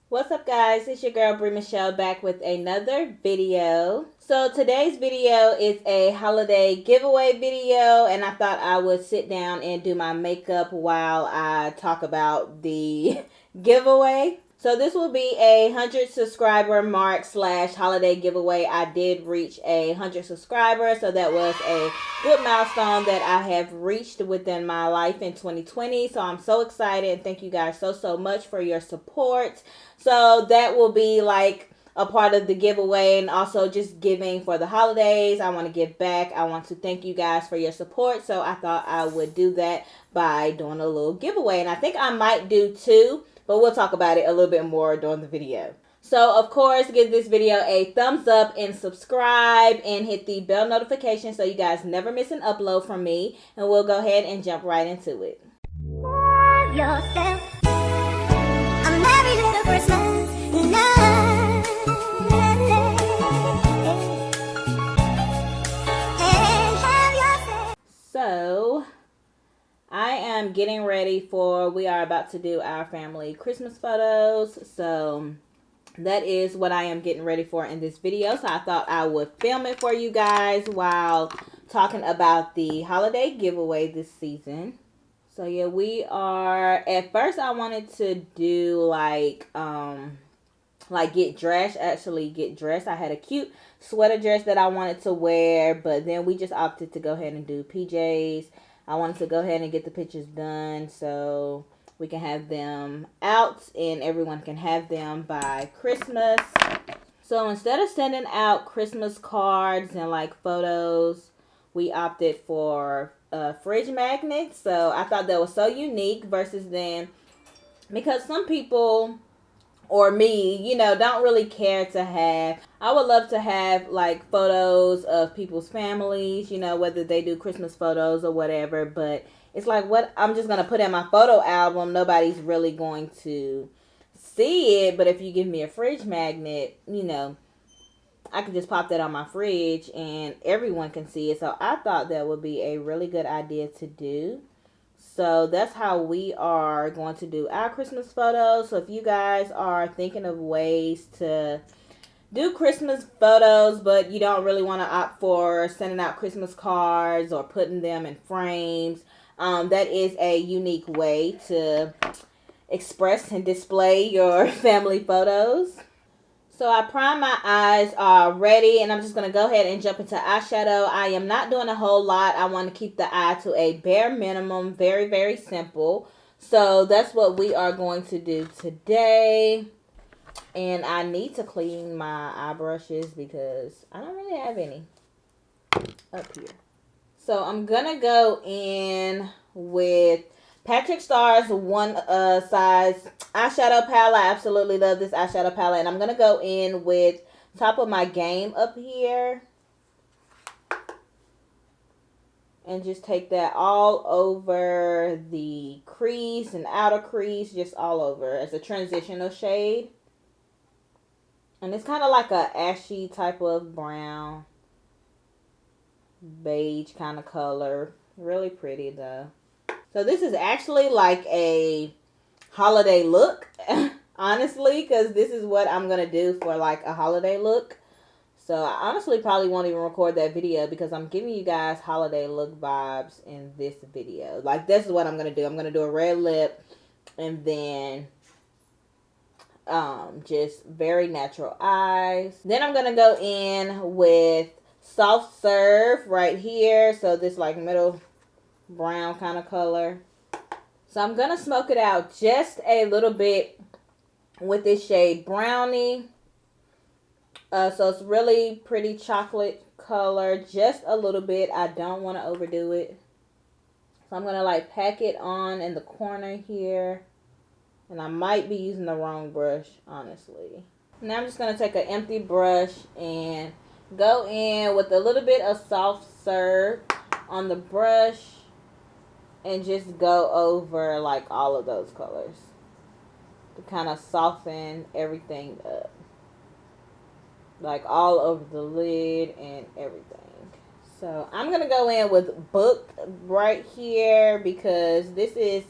What's up, guys? It's your girl Brie Michelle back with another video. So today's video is a holiday giveaway video, and I thought I would sit down and do my makeup while I talk about the giveaway. So this will be a 100 subscriber mark slash holiday giveaway. I did reach 100 subscribers, so that was a good milestone that I have reached within my life in 2020. So I'm so excited, and thank you guys so much for your support. So that will be like a part of the giveaway, and also just giving for the holidays. I want to give back. I want to thank you guys for your support. So I thought I would do that by doing a little giveaway, and I think I might do two, but we'll talk about it a little bit more during the video. So, of course, give this video a thumbs up and subscribe and hit the bell notification so you guys never miss an upload from me. And we'll go ahead and jump right into it. Love yourself. A merry little Christmas. So, I am getting ready for, we are about to do our family Christmas photos. So that is what I am getting ready for in this video. So I thought I would film it for you guys while talking about the holiday giveaway this season. So yeah, we are, at first I wanted to do like get dressed, actually get dressed. I had a cute sweater dress that I wanted to wear, but then we just opted to go ahead and do PJs. I wanted to go ahead and get the pictures done so we can have them out and everyone can have them by Christmas. So instead of sending out Christmas cards and like photos, we opted for fridge magnets. So I thought that was so unique versus then, because some people or me, you know, don't really care to have. I would love to have like photos of people's families, you know, whether they do Christmas photos or whatever, but it's like, what I'm just going to put in my photo album, nobody's really going to see it. But if you give me a fridge magnet, you know, I can just pop that on my fridge and everyone can see it. So I thought that would be a really good idea to do. So that's how we are going to do our Christmas photos. So if you guys are thinking of ways to do Christmas photos, but you don't really want to opt for sending out Christmas cards or putting them in frames, that is a unique way to express and display your family photos. So I primed my eyes already, and I'm just going to go ahead and jump into eyeshadow. I am not doing a whole lot. I want to keep the eye to a bare minimum, very simple. So that's what we are going to do today. And I need to clean my eye brushes because I don't really have any up here. So I'm going to go in with Patrick Starr's one size eyeshadow palette. I absolutely love this eyeshadow palette. And I'm going to go in with Top of My Game up here. And just take that all over the crease and outer crease. Just all over as a transitional shade. And it's kind of like a ashy type of brown. Beige kind of color. Really pretty though. So this is actually like a holiday look, honestly, because this is what I'm going to do for like a holiday look. So I honestly probably won't even record that video because I'm giving you guys holiday look vibes in this video. Like, this is what I'm going to do. I'm going to do a red lip and then just very natural eyes. Then I'm going to go in with Soft Serve right here. So this like middle brown kind of color. So I'm going to smoke it out just a little bit with this shade Brownie. So it's really pretty chocolate color. Just a little bit. I don't want to overdo it. So I'm going to like pack it on in the corner here. And I might be using the wrong brush, honestly. Now I'm just going to take an empty brush and go in with a little bit of Soft Serve on the brush. And just go over like all of those colors to kind of soften everything up. Like all over the lid and everything. So I'm going to go in with Book right here because this is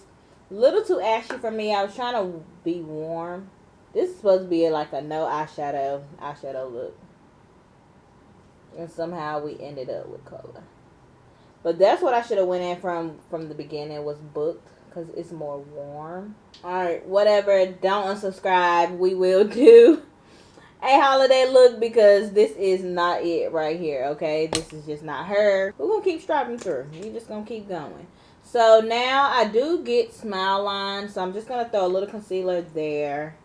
a little too ashy for me. I was trying to be warm. This is supposed to be like a no eyeshadow look. And somehow we ended up with color. But that's what I should have went in from the beginning, was booked, because it's more warm. Alright, whatever. Don't unsubscribe. We will do a holiday look, because this is not it right here, okay? This is just not her. We're going to keep striving through. We're just going to keep going. So now I do get smile lines, so I'm just going to throw a little concealer there.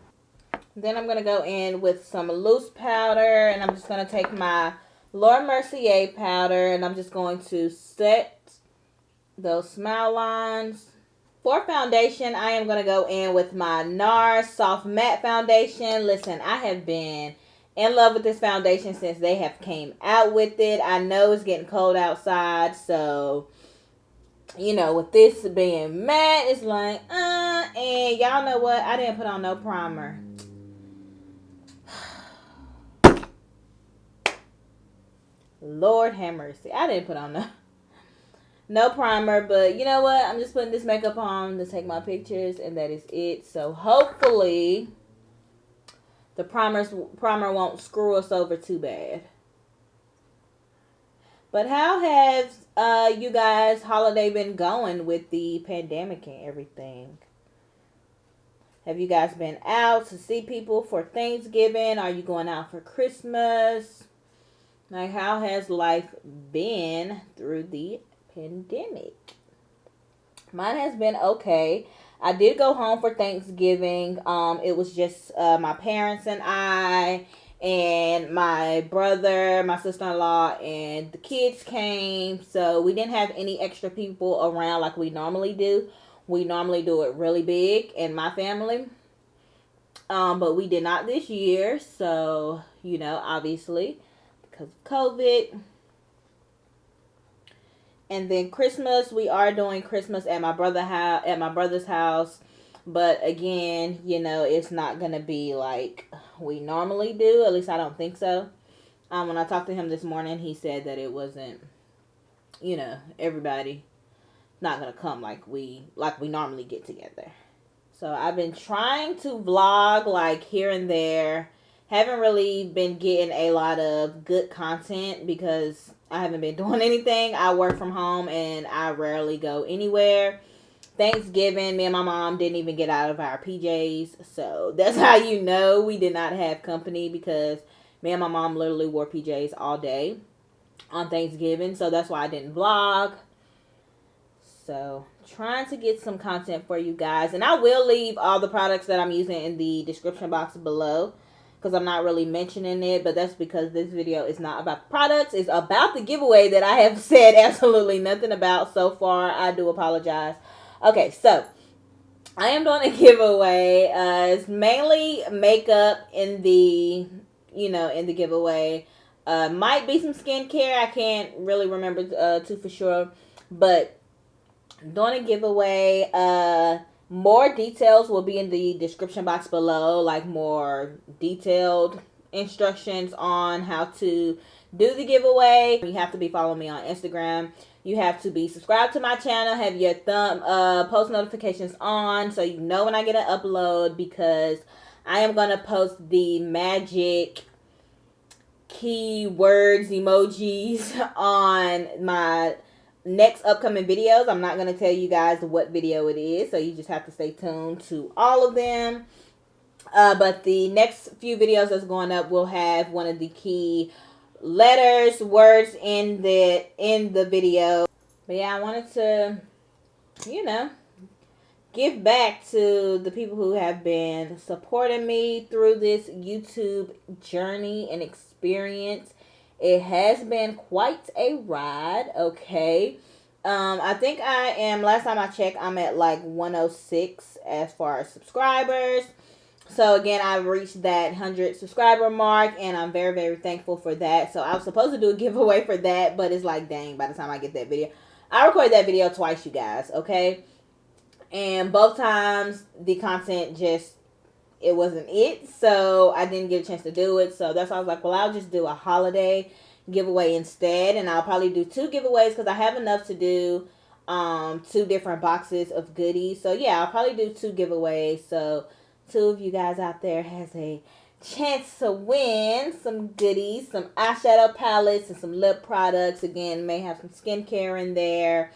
Then I'm going to go in with some loose powder, and I'm just going to take my Laura Mercier powder, and I'm just going to set those smile lines. For foundation, I am going to go in with my NARS Soft Matte Foundation. Listen, I have been in love with this foundation since they have came out with it. I know it's getting cold outside, so, you know, with this being matte, it's like, and y'all know what? I didn't put on no primer. Lord have mercy. I didn't put on no primer, but you know what? I'm just putting this makeup on to take my pictures, and that is it. So hopefully the primer won't screw us over too bad. But how has you guys' holiday been going with the pandemic and everything? Have you guys been out to see people for Thanksgiving? Are you going out for Christmas? Like, how has life been through the pandemic? Mine has been okay. I did go home for Thanksgiving. It was just my parents and I, and my brother, my sister-in-law, and the kids came. So we didn't have any extra people around like we normally do. We normally do it really big in my family. But we did not this year. So, you know, obviously, because of COVID. And then Christmas, we are doing Christmas at my brother's house. But again, you know, it's not going to be like we normally do. At least I don't think so. When I talked to him this morning, he said that it wasn't, you know, everybody not going to come like we normally get together. So I've been trying to vlog like here and there. Haven't really been getting a lot of good content because I haven't been doing anything. I work from home and I rarely go anywhere. Thanksgiving, me and my mom didn't even get out of our PJs. So that's how you know we did not have company, because me and my mom literally wore PJs all day on Thanksgiving. So that's why I didn't vlog. So trying to get some content for you guys. And I will leave all the products that I'm using in the description box below, because I'm not really mentioning it, but that's because this video is not about the products. It's about the giveaway that I have said absolutely nothing about so far. I do apologize. Okay, so I am doing a giveaway. It's mainly makeup in the, you know, in the giveaway. Might be some skincare. I can't really remember too for sure, but doing a giveaway. More details will be in the description box below, like more detailed instructions on how to do the giveaway. You have to be following me on Instagram. You have to be subscribed to my channel, have your post notifications on so you know when I get an upload, because I am going to post the magic keywords emojis on my next upcoming videos. I'm not going to tell you guys what video it is, so you just have to stay tuned to all of them. But the next few videos that's going up will have one of the key words in the video. But yeah, I wanted to, you know, give back to the people who have been supporting me through this YouTube journey and experience. It has been quite a ride, okay? I think I am, last time I checked, I'm at like 106 as far as subscribers. So again, I've reached that 100 subscriber mark, and I'm very, very thankful for that. So I was supposed to do a giveaway for that, but it's like, dang, by the time I get that video. I recorded that video twice, you guys, okay? And both times, the content just, it wasn't it, so I didn't get a chance to do it. So that's why I was like, well, I'll just do a holiday giveaway instead, and I'll probably do 2 giveaways because I have enough to do 2 different boxes of goodies. So yeah, I'll probably do 2 giveaways. So two of you guys out there has a chance to win some goodies, some eyeshadow palettes and some lip products. Again, may have some skincare in there.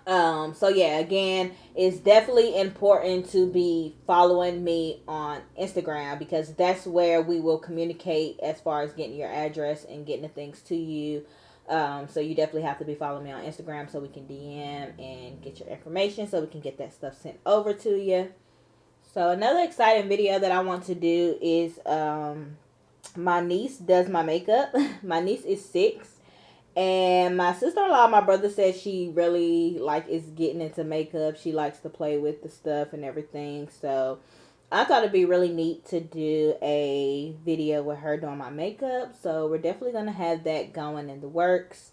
So yeah, again, it's definitely important to be following me on Instagram, because that's where we will communicate as far as getting your address and getting the things to you. So you definitely have to be following me on Instagram so we can DM and get your information so we can get that stuff sent over to you. So another exciting video that I want to do is my niece does my makeup. My niece is 6. And my sister-in-law, my brother, said she really is getting into makeup. She likes to play with the stuff and everything. So I thought it'd be really neat to do a video with her doing my makeup. So we're definitely going to have that going in the works.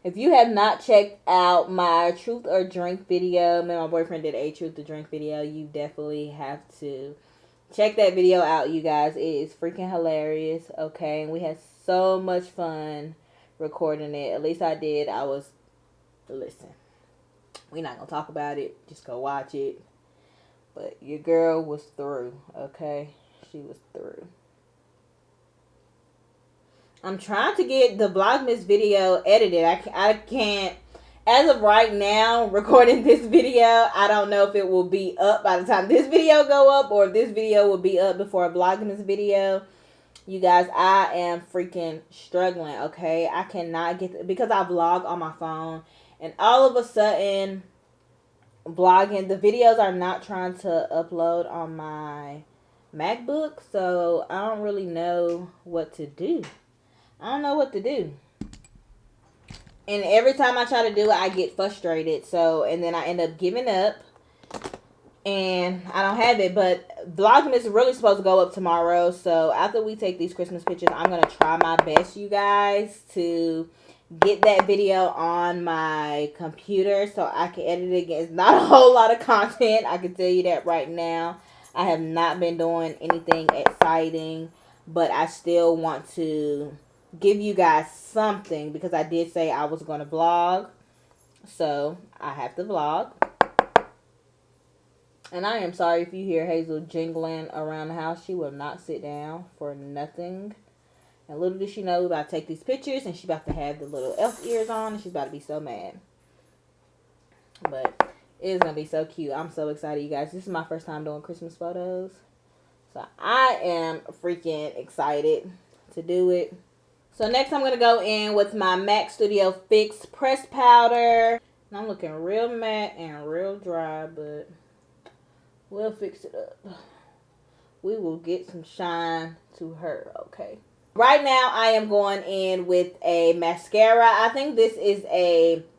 If you have not checked out my Truth or Drink video, me and my boyfriend did a Truth or Drink video, you definitely have to check that video out, you guys. It is freaking hilarious, okay? And we had so much fun recording it. At least I did. Listen, we're not gonna talk about it, just go watch it. But your girl was through, okay? She was through. I'm trying to get the Vlogmas video edited. I can't, as of right now, recording this video, I don't know if it will be up by the time this video go up, or if this video will be up before a Vlogmas video. You guys, I am freaking struggling, okay? I cannot get, because I vlog on my phone, and all of a sudden, vlogging, the videos are not trying to upload on my MacBook, so I don't really know what to do. I don't know what to do. And every time I try to do it, I get frustrated, and then I end up giving up. And I don't have it, but Vlogmas is really supposed to go up tomorrow. So after we take these Christmas pictures, I'm going to try my best, you guys, to get that video on my computer so I can edit it again. It's not a whole lot of content, I can tell you that right now. I have not been doing anything exciting, but I still want to give you guys something, because I did say I was going to vlog. So I have to vlog. And I am sorry if you hear Hazel jingling around the house. She will not sit down for nothing. And little does she know, we're about to take these pictures, and she's about to have the little elf ears on, and she's about to be so mad. But it is going to be so cute. I'm so excited, you guys. This is my first time doing Christmas photos. So I am freaking excited to do it. So next I'm going to go in with my MAC Studio Fix Press Powder. And I'm looking real matte and real dry, but we'll fix it up. We will get some shine to her, okay? Right now, I am going in with a mascara. I think this is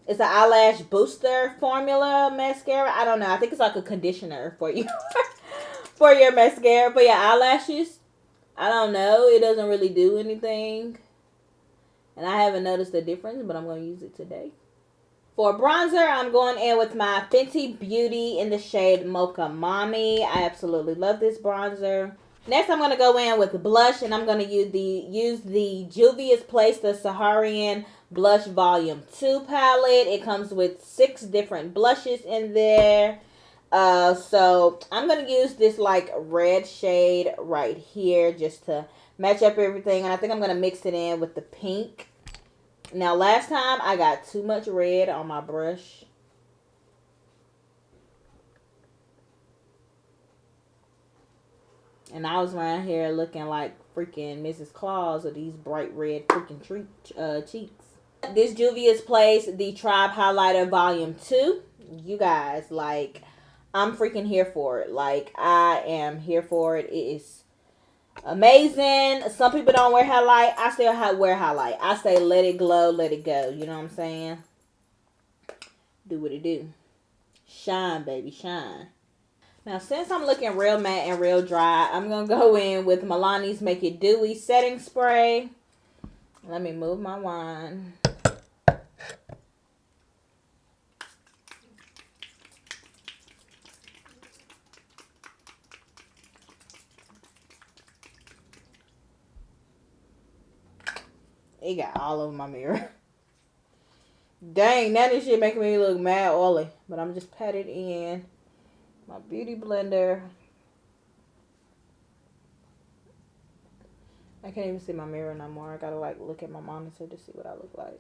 it's an eyelash booster formula mascara. I don't know. I think it's like a conditioner for you, for your mascara, for your eyelashes. I don't know. It doesn't really do anything. And I haven't noticed a difference, but I'm going to use it today. For bronzer, I'm going in with my Fenty Beauty in the shade Mocha Mommy. I absolutely love this bronzer. Next, I'm going to go in with blush, and I'm going to use the Juvia's Place, the Saharian Blush Volume 2 palette. It comes with 6 different blushes in there. So I'm going to use this red shade right here just to match up everything. And I think I'm going to mix it in with the pink. Now, last time I got too much red on my brush. And I was around here looking like freaking Mrs. Claus with these bright red freaking cheeks. This Juvia's Place, the Tribe Highlighter Volume 2. You guys, I'm freaking here for it. I am here for it. It is amazing. Some people don't wear highlight. I still wear highlight. I say let it glow, let it go. You know what I'm saying? Do what it do. Shine, baby, shine. Now, since I'm looking real matte and real dry, I'm going to go in with Milani's Make It Dewy Setting Spray. Let me move my wand. It got all over my mirror. Dang, now this shit making me look mad oily. But I'm just pat it in my beauty blender. I can't even see my mirror no more. I gotta like look at my monitor to see what I look like.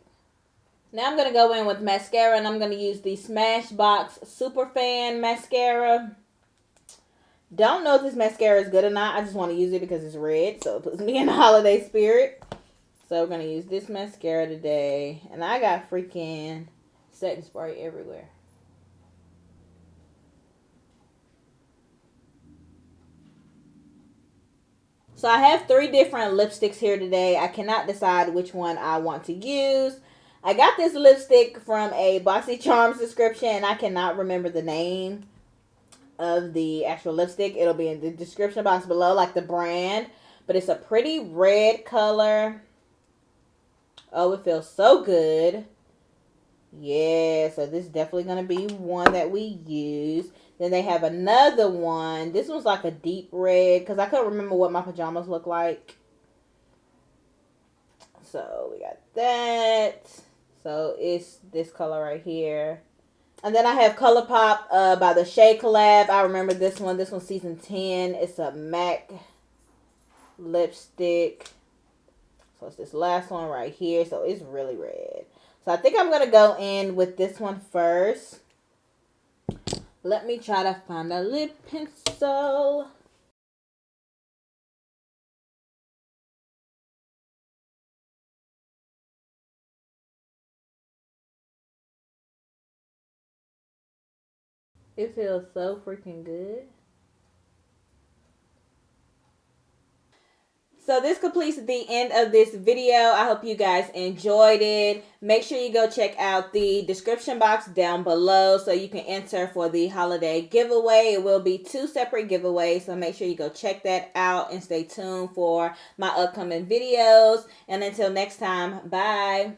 Now I'm gonna go in with mascara, and I'm gonna use the Smashbox Superfan mascara. Don't know if this mascara is good or not. I just want to use it because it's red, so it puts me in the holiday spirit. So we're gonna use this mascara today, and I got freaking setting spray everywhere. So I have 3 different lipsticks here today. I cannot decide which one I want to use. I got this lipstick from a BoxyCharms description, and I cannot remember the name of the actual lipstick. It'll be in the description box below, like the brand. But it's a pretty red color. Oh, it feels so good. Yeah, so this is definitely going to be one that we use. Then they have another one. This one's like a deep red, because I couldn't remember what my pajamas look like. So we got that. So it's this color right here. And then I have ColourPop by the Shea Collab. I remember this one. This one's season 10. It's a MAC lipstick. So it's this last one right here. So it's really red. So I think I'm going to go in with this one first. Let me try to find a lip pencil. It feels so freaking good. So this completes the end of this video. I hope you guys enjoyed it. Make sure you go check out the description box down below so you can enter for the holiday giveaway. It will be 2 separate giveaways, so make sure you go check that out and stay tuned for my upcoming videos. And until next time, bye.